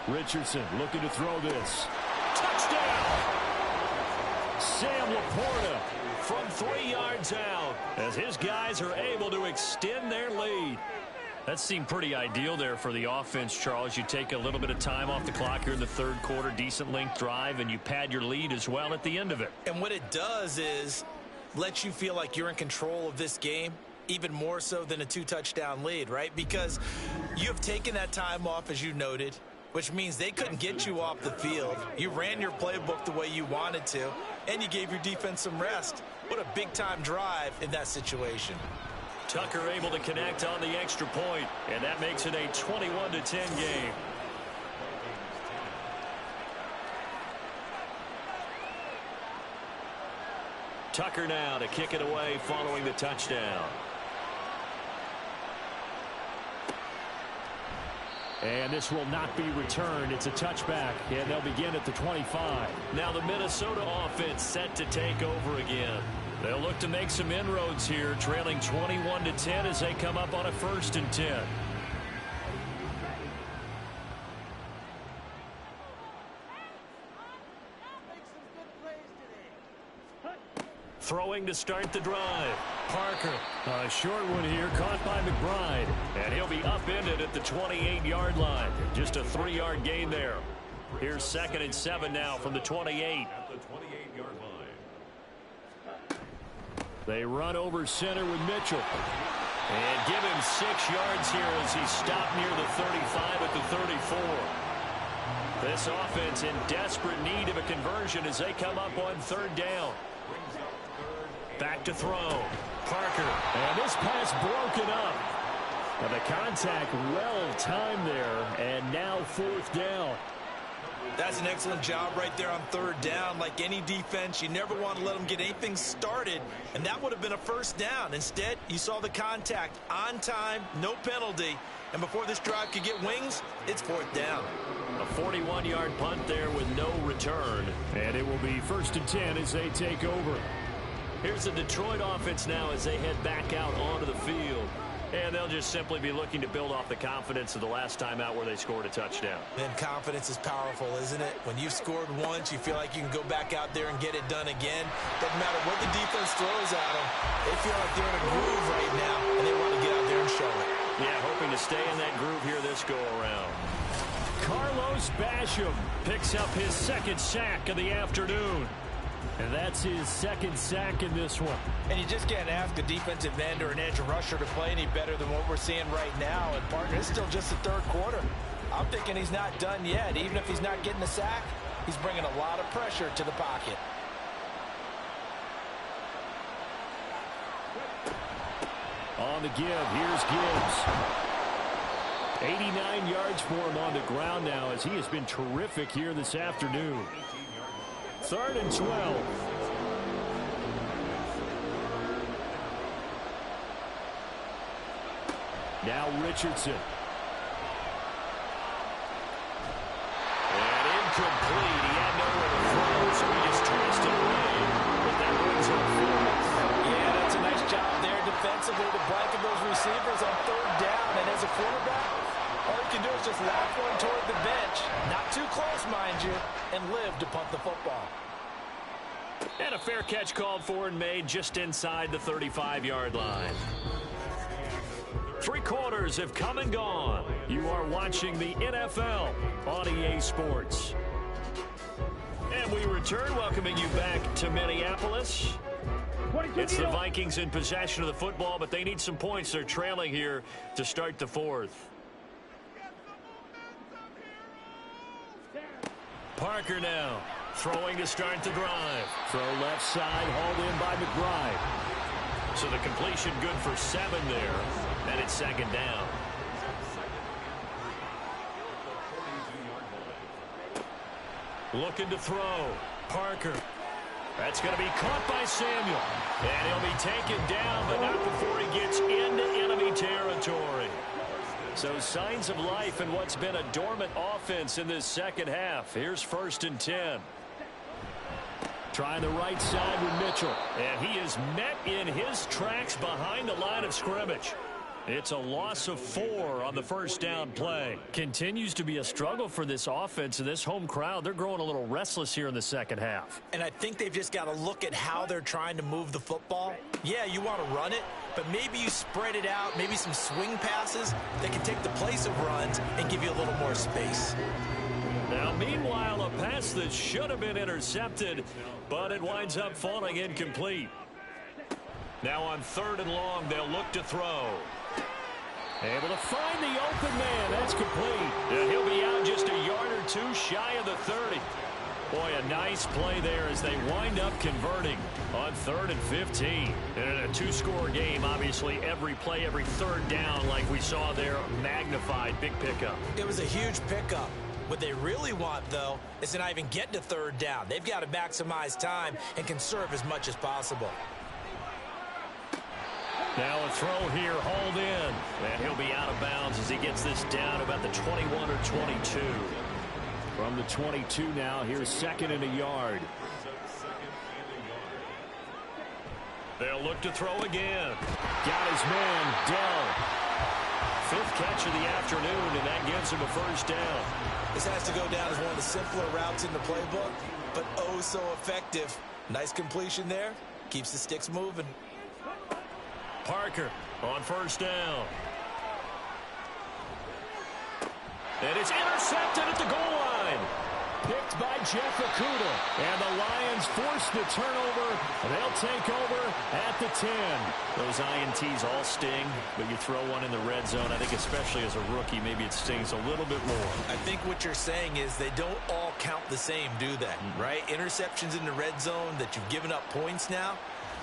Speaker 2: Richardson looking to throw this. Touchdown! Sam Laporta from 3 yards out as his guys are able to extend their lead. That seemed pretty ideal there for the offense, Charles. You take a little bit of time off the clock here in the third quarter, decent length drive, and you pad your lead as well at the end of it.
Speaker 3: And what it does is let you feel like you're in control of this game, even more so than a 2-touchdown lead, right? Because you have taken that time off, as you noted, which means they couldn't get you off the field. You ran your playbook the way you wanted to, and you gave your defense some rest. What a big-time drive in that situation.
Speaker 2: Tucker able to connect on the extra point, and that makes it a 21-10 game. Tucker now to kick it away following the touchdown. And this will not be returned. It's a touchback, and they'll begin at the 25. Now the Minnesota offense set to take over again. They'll look to make some inroads here, trailing 21-10 as they come up on a 1st and 10. Throwing to start the drive. Parker. A short one here, caught by McBride. And he'll be upended at the 28-yard line. Just a 3-yard gain there. Here's 2nd and 7 now from the 28. They run over center with Mitchell. And give him 6 yards here as he stopped near the 35 at the 34. This offense in desperate need of a conversion as they come up on 3rd down. Back to throw. Parker. And this pass broken up. Now the contact well timed there. And now 4th down.
Speaker 4: That's an excellent job right there on 3rd down. Like any defense, you never want to let them get anything started, and that would have been a 1st down. Instead, you saw the contact on time, no penalty, and before this drive could get wings, it's 4th down.
Speaker 2: A 41-yard punt there with no return, and it will be 1st and 10 as they take over. Here's the Detroit offense now as they head back out onto the field. And they'll just simply be looking to build off the confidence of the last time out where they scored a touchdown.
Speaker 4: And confidence is powerful, isn't it? When you've scored once, you feel like you can go back out there and get it done again. Doesn't matter what the defense throws at them. They feel like they're in a groove right now, and they want to get out there and show it.
Speaker 2: Yeah, hoping to stay in that groove here this go-around. Carlos Basham picks up his 2nd sack of the afternoon. And that's his 2nd sack in this one.
Speaker 4: And you just can't ask a defensive end or an edge rusher to play any better than what we're seeing right now. And partner, it's still just the 3rd quarter. I'm thinking he's not done yet. Even if he's not getting a sack, he's bringing a lot of pressure to the pocket.
Speaker 2: On the give, here's Gibbs. 89 yards for him on the ground now as he has been terrific here this afternoon. 3rd and 12. Now Richardson. And incomplete. He had nowhere to throw, so he just traced it away. But that brings up 4th.
Speaker 4: Yeah, that's a nice job there defensively to blanket those receivers on 3rd down. And as a quarterback, all you can do is just lock one toward the bench. Not too close, mind you, and live to punt the football.
Speaker 2: And a fair catch called for and made just inside the 35-yard line. 3 quarters have come and gone. You are watching the NFL on EA Sports. And we return, welcoming you back to Minneapolis. It's the Vikings in possession of the football, but they need some points. They're trailing here to start the 4th. Parker now. Throwing to start the drive. Throw left side, hauled in by McBride. So the completion good for 7 there. And it's 2nd down. Looking to throw. Parker. That's going to be caught by Samuel. And he'll be taken down, but not before he gets into enemy territory. So signs of life in what's been a dormant offense in this 2nd half. Here's 1st and 10. Trying the right side with Mitchell. And he is met in his tracks behind the line of scrimmage. It's a loss of 4 on the 1st down play. Continues to be a struggle for this offense and this home crowd. They're growing a little restless here in the 2nd half.
Speaker 4: And I think they've just got to look at how they're trying to move the football. Yeah, you want to run it, but maybe you spread it out, maybe some swing passes that can take the place of runs and give you a little more space.
Speaker 2: Now, meanwhile, a pass that should have been intercepted, but it winds up falling incomplete. Now on 3rd and long, they'll look to throw. Able to find the open man. That's complete. And he'll be out just a yard or 2 shy of the 30. Boy, a nice play there as they wind up converting on 3rd and 15. And in a 2-score game, obviously, every play, every 3rd down, like we saw there, magnified. Big pickup.
Speaker 4: It was a huge pickup. What they really want, though, is to not even get to 3rd down. They've got to maximize time and conserve as much as possible.
Speaker 2: Now a throw here, hauled in. And he'll be out of bounds as he gets this down about the 21 or 22. From the 22 now, here's 2nd and a yard. They'll look to throw again. Got his man, Dell. 5th catch of the afternoon, and that gives him a 1st down.
Speaker 4: This has to go down as one of the simpler routes in the playbook, but oh so effective. Nice completion there.
Speaker 3: Keeps the sticks moving.
Speaker 2: Parker on first down. And it's intercepted at the goal line. Picked by Jeff Okudah. And the Lions force the turnover. They'll take over at the 10. Those INTs all sting, but you throw one in the red zone. I think especially as a rookie, maybe it stings a little bit more.
Speaker 3: I think what you're saying is they don't all count the same, do they? Right? Interceptions in the red zone that you've given up points now,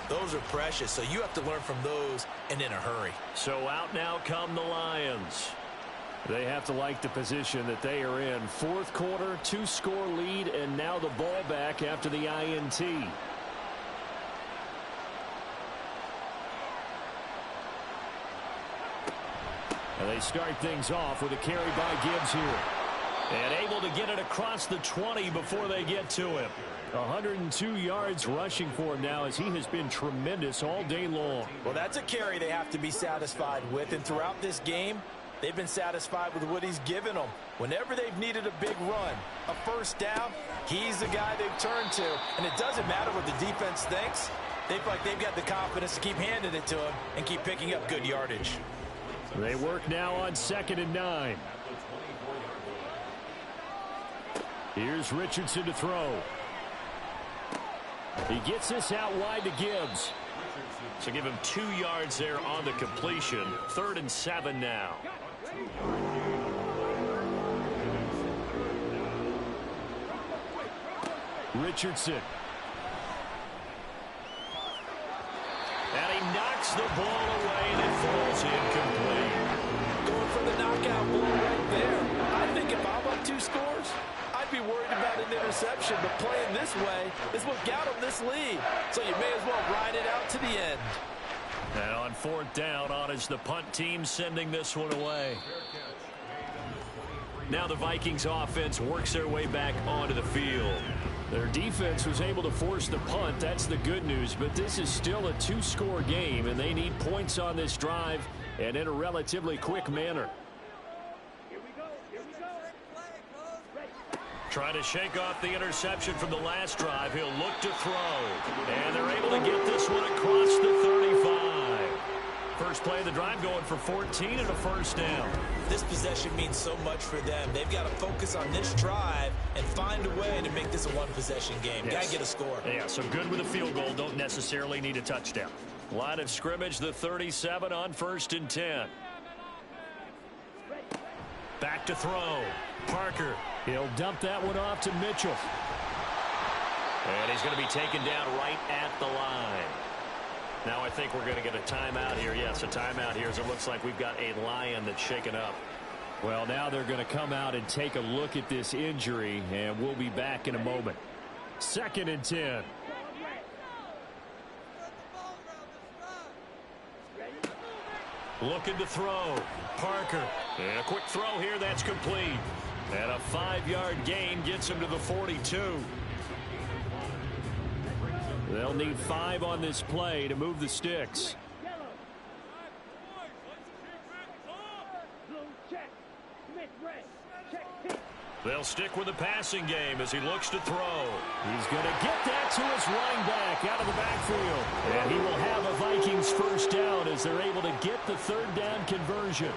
Speaker 3: those are precious. So you have to learn from those and in a hurry.
Speaker 2: So out now come the Lions. They have to like the position that they are in. Fourth quarter, 2-score lead, and now the ball back after the INT. And they start things off with a carry by Gibbs here. And able to get it across the 20 before they get to him. 102 yards rushing for him now as he has been tremendous all day long.
Speaker 3: Well, that's a carry they have to be satisfied with. And throughout this game, they've been satisfied with what he's given them. Whenever they've needed a big run, a first down, he's the guy they've turned to. And it doesn't matter what the defense thinks. They feel like they've got the confidence to keep handing it to him and keep picking up good yardage.
Speaker 2: They work now on 2nd and 9. Here's Richardson to throw. He gets this out wide to Gibbs. So give him 2 yards there on the completion. 3rd and 7 now. Richardson. And he knocks the ball away and it falls incomplete.
Speaker 3: Going for the knockout ball right there. I think if I'm up 2 scores, I'd be worried about an interception, but playing this way is what got him this lead. So you may as well ride it out to the end.
Speaker 2: And on 4th down, on is the punt team sending this one away. Now the Vikings offense works their way back onto the field. Their defense was able to force the punt. That's the good news, but this is still a 2-score game, and they need points on this drive and in a relatively quick manner. Trying to shake off the interception from the last drive. He'll look to throw. And they're able to get this one across the 35. First play of the drive going for 14 and a first down.
Speaker 3: This possession means so much for them. They've got to focus on this drive and find a way to make this a one-possession game.
Speaker 2: Yes.
Speaker 3: Got to get a score.
Speaker 2: Yeah, so good with a field goal. Don't necessarily need a touchdown. Line of scrimmage, the 37 on 1st and 10. Back to throw. Parker. He'll dump that one off to Mitchell. And he's going to be taken down right at the line. Now I think we're going to get a timeout here. Yes, a timeout here as it looks like we've got a Lion that's shaken up. Well, now they're going to come out and take a look at this injury, and we'll be back in a moment. 2nd and 10. Looking to throw. Parker. And a quick throw here. That's complete. And a 5-yard gain gets him to the 42. They'll need 5 on this play to move the sticks. They'll stick with the passing game as he looks to throw. He's going to get that to his running back out of the backfield. And he will have a Vikings first down as they're able to get the 3rd down conversion.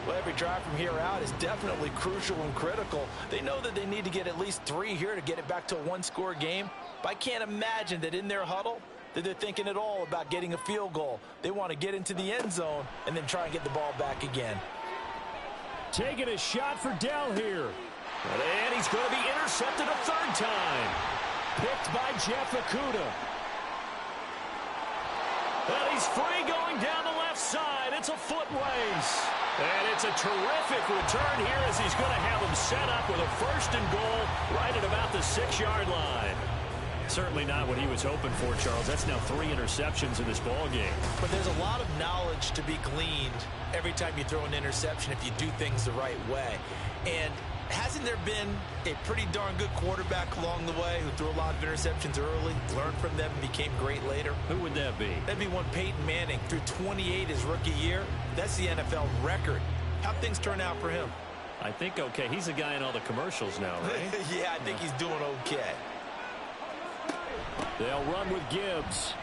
Speaker 3: Well, every drive from here out is definitely crucial and critical. They know that they need to get at least 3 here to get it back to a 1-score game. But I can't imagine that in their huddle that they're thinking at all about getting a field goal. They want to get into the end zone and then try and get the ball back again.
Speaker 2: Taking a shot for Dell here. And he's going to be intercepted a 3rd time. Picked by Jeff Okudah. And he's free going down the left side. It's a foot race. And it's a terrific return here as he's going to have him set up with a 1st and goal right at about the 6-yard line. Certainly not what he was hoping for, Charles. That's now 3 interceptions in this ball game.
Speaker 3: But there's a lot of knowledge to be gleaned every time you throw an interception if you do things the right way. And hasn't there been a pretty darn good quarterback along the way who threw a lot of interceptions early, learned from them, and became great later?
Speaker 2: Who would that be?
Speaker 3: That'd be one Peyton Manning. Threw 28 his rookie year. That's the NFL record. How'd things turn out for him?
Speaker 2: I think okay. He's a guy in all the commercials now, right?
Speaker 3: Yeah, I think he's doing okay.
Speaker 2: They'll run with Gibbs.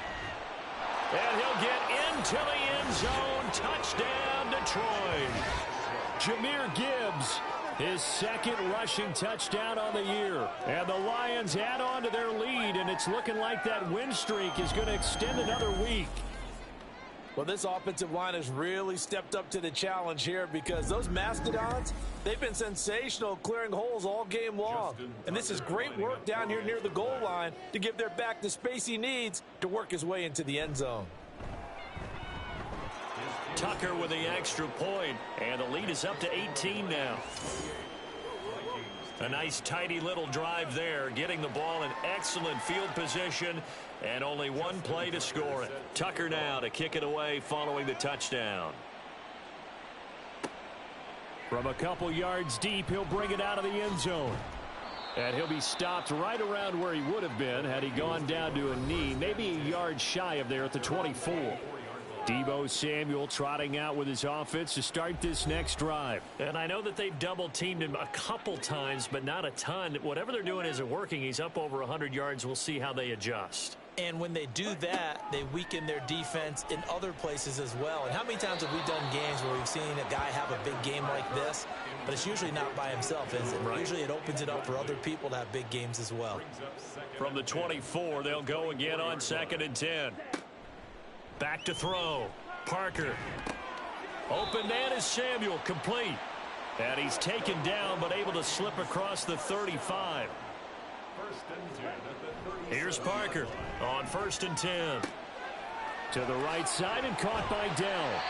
Speaker 2: And he'll get into the end zone. Touchdown, Detroit. Jahmyr Gibbs, his second rushing touchdown on the year. And the Lions add on to their lead, and it's looking like that win streak is going to extend another week.
Speaker 3: Well, this offensive line has really stepped up to the challenge here because those Mastodons, they've been sensational clearing holes all game long. And this is great work down here near the goal line to give their back the space he needs to work his way into the end zone.
Speaker 2: Tucker with the extra point, and the lead is up to 18 now. A nice tidy little drive there, getting the ball in excellent field position, and only one play to score it. Tucker now to kick it away following the touchdown. From a couple yards deep, he'll bring it out of the end zone. And he'll be stopped right around where he would have been had he gone down to a knee, maybe a yard shy of there at the 24. Deebo Samuel trotting out with his offense to start this next drive. And I know that they've double-teamed him a couple times, but not a ton. Whatever they're doing isn't working. He's up over 100 yards. We'll see how they adjust.
Speaker 4: And when they do that, they weaken their defense in other places as well. And how many times have we done games where we've seen a guy have a big game like this, but it's usually not by himself, is it? Right. Usually it opens it up for other people to have big games as well.
Speaker 2: From the 24, they'll go again on 2nd and 10. Back to throw. Parker. Open man is Samuel, complete. And he's taken down, but able to slip across the 35. Here's Parker on 1st and 10. To the right side and caught by Dell.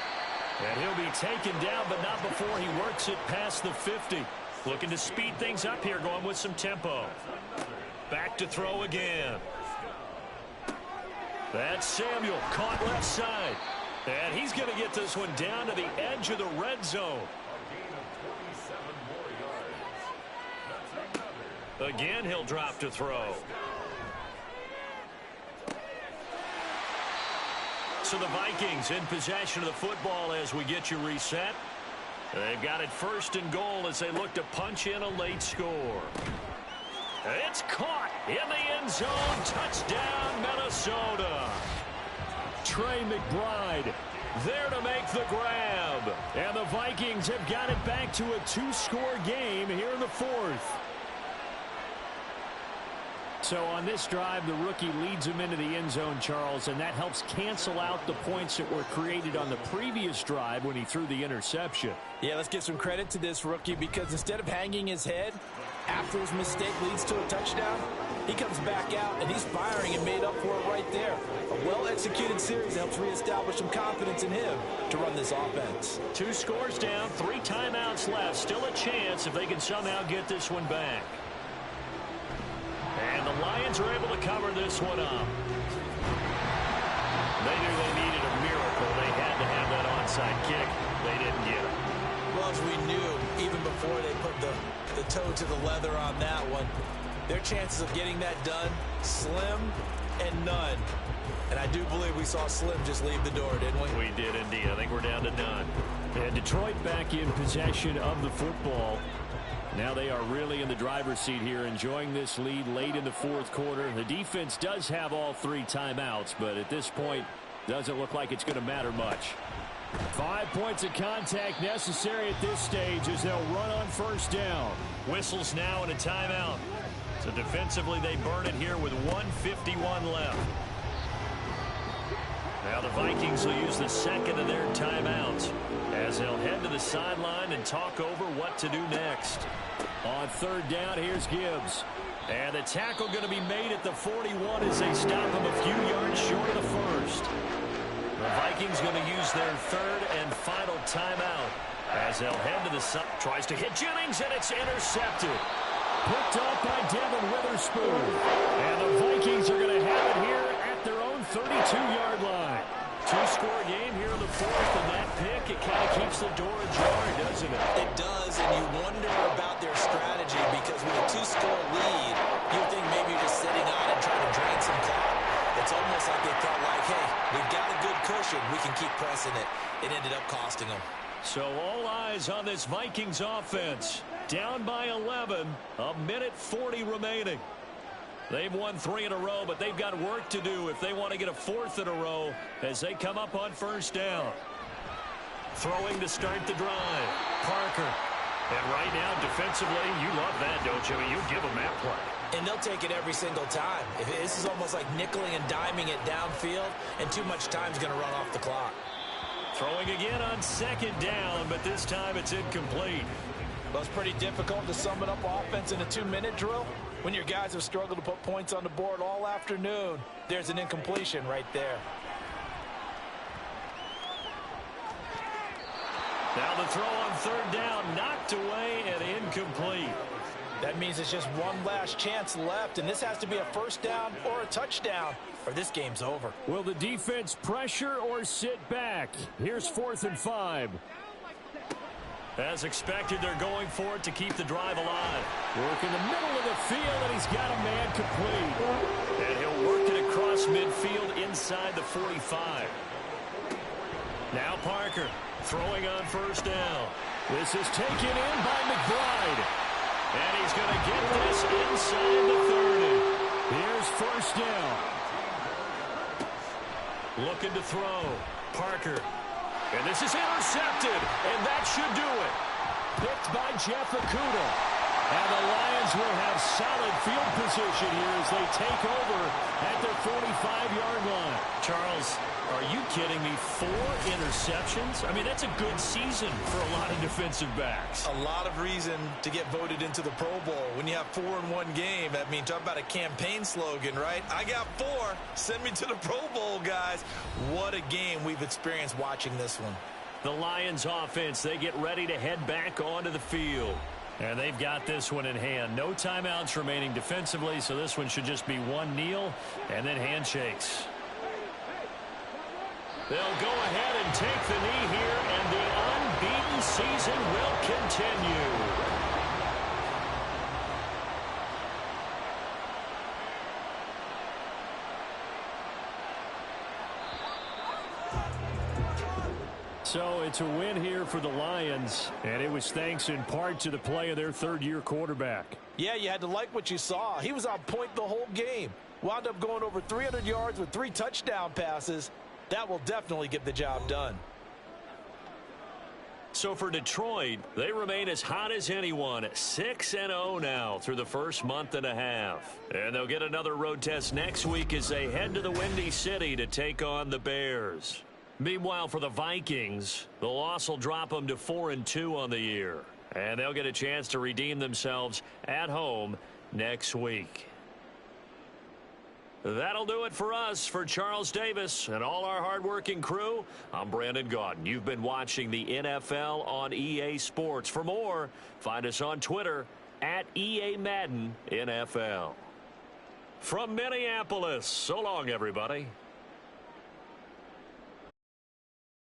Speaker 2: And he'll be taken down, but not before he works it past the 50. Looking to speed things up here, going with some tempo. Back to throw again. That's Samuel, caught left side. And he's going to get this one down to the edge of the red zone. Again, he'll drop to throw. So the Vikings in possession of the football as we get you reset. They've got it 1st and goal as they look to punch in a late score. It's caught in the end zone. Touchdown, Minnesota. Trey McBride there to make the grab. And the Vikings have got it back to a 2-score game here in the 4th. So on this drive, the rookie leads him into the end zone, Charles, and that helps cancel out the points that were created on the previous drive when he threw the interception.
Speaker 3: Yeah, let's give some credit to this rookie because instead of hanging his head after his mistake leads to a touchdown, he comes back out and he's firing and made up for it right there. A well-executed series helps reestablish some confidence in him to run this offense. 2 scores down, 3 timeouts left. Still a chance if they can somehow get this one back. And the Lions are able to cover this one up. They knew they needed a miracle. They had to have that onside kick. They didn't get it.
Speaker 4: Well, as we knew, even before they put the toe to the leather on that one, their chances of getting that done, slim and none. And I do believe we saw Slim just leave the door, didn't we?
Speaker 2: We did indeed. I think we're down to none. And Detroit back in possession of the football. Now they are really in the driver's seat here, enjoying this lead late in the 4th quarter. The defense does have all 3 timeouts, but at this point, doesn't look like it's going to matter much. 5 points of contact necessary at this stage as they'll run on 1st down. Whistles now and a timeout. So defensively, they burn it here with 1:51 left. Now the Vikings will use the 2nd of their timeouts as they'll head to the sideline and talk over what to do next. On 3rd down, here's Gibbs. And the tackle going to be made at the 41 as they stop him a few yards short of the 1st. The Vikings going to use their 3rd and final timeout as they'll head to the side. Tries to hit Jennings, and it's intercepted. Picked up by Devin Witherspoon. And the Vikings are going to have it here at their own 32-yard line. 2-score game here in the 4th, and that pick, it kind of keeps the door ajar, doesn't it?
Speaker 4: It does, and you wonder about their strategy because with a 2-score lead, you think maybe you're just sitting on and trying to drain some clock. It's almost like they felt like, hey, we've got a good cushion. We can keep pressing it. It ended up costing them.
Speaker 2: So all eyes on this Vikings offense. Down by 11, a minute 40 remaining. They've won 3 in a row, but they've got work to do if they want to get a 4th in a row as they come up on first down. Throwing to start the drive. Parker. And right now, defensively, you love that, don't you? I mean, you give them that play.
Speaker 4: And they'll take it every single time. This is almost like nickeling and diming it downfield, and too much time's going to run off the clock.
Speaker 2: Throwing again on 2nd down, but this time it's incomplete.
Speaker 3: Well, it's pretty difficult to sum it up offense in a 2-minute drill. When your guys have struggled to put points on the board all afternoon, there's an incompletion right there.
Speaker 2: Now the throw on 3rd down, knocked away and incomplete.
Speaker 3: That means it's just one last chance left, and this has to be a 1st down or a touchdown, or this game's over.
Speaker 2: Will the defense pressure or sit back? Here's 4th and 5. As expected, they're going for it to keep the drive alive. Work in the middle of the field, and he's got a man complete. And he'll work it across midfield inside the 45. Now Parker throwing on 1st down. This is taken in by McBride. And he's going to get this inside the 30. Here's 1st down. Looking to throw. Parker. And this is intercepted, and that should do it. Picked by Jeff Okudah. And the Lions will have solid field position here as they take over at their 45-yard line. Charles, are you kidding me? 4 interceptions? I mean, that's a good season for a lot of defensive backs.
Speaker 3: A lot of reason to get voted into the Pro Bowl. When you have 4 in one game, I mean, talk about a campaign slogan, right? I got 4. Send me to the Pro Bowl, guys. What a game we've experienced watching this one.
Speaker 2: The Lions offense, they get ready to head back onto the field. And they've got this one in hand. No timeouts remaining defensively, so this one should just be one kneel and then handshakes. They'll go ahead and take the knee here, and the unbeaten season will continue. So it's a win here for the Lions, and it was thanks in part to the play of their 3rd-year quarterback.
Speaker 3: Yeah, you had to like what you saw. He was on point the whole game. Wound up going over 300 yards with 3 touchdown passes. That will definitely get the job done.
Speaker 2: So for Detroit, they remain as hot as anyone, 6-0 now through the first month and a half. And they'll get another road test next week as they head to the Windy City to take on the Bears. Meanwhile, for the Vikings, the loss will drop them to 4-2 on the year. And they'll get a chance to redeem themselves at home next week. That'll do it for us. For Charles Davis and all our hardworking crew, I'm Brandon Gaudin. You've been watching the NFL on EA Sports. For more, find us on Twitter at EA Madden NFL. From Minneapolis, so long, everybody.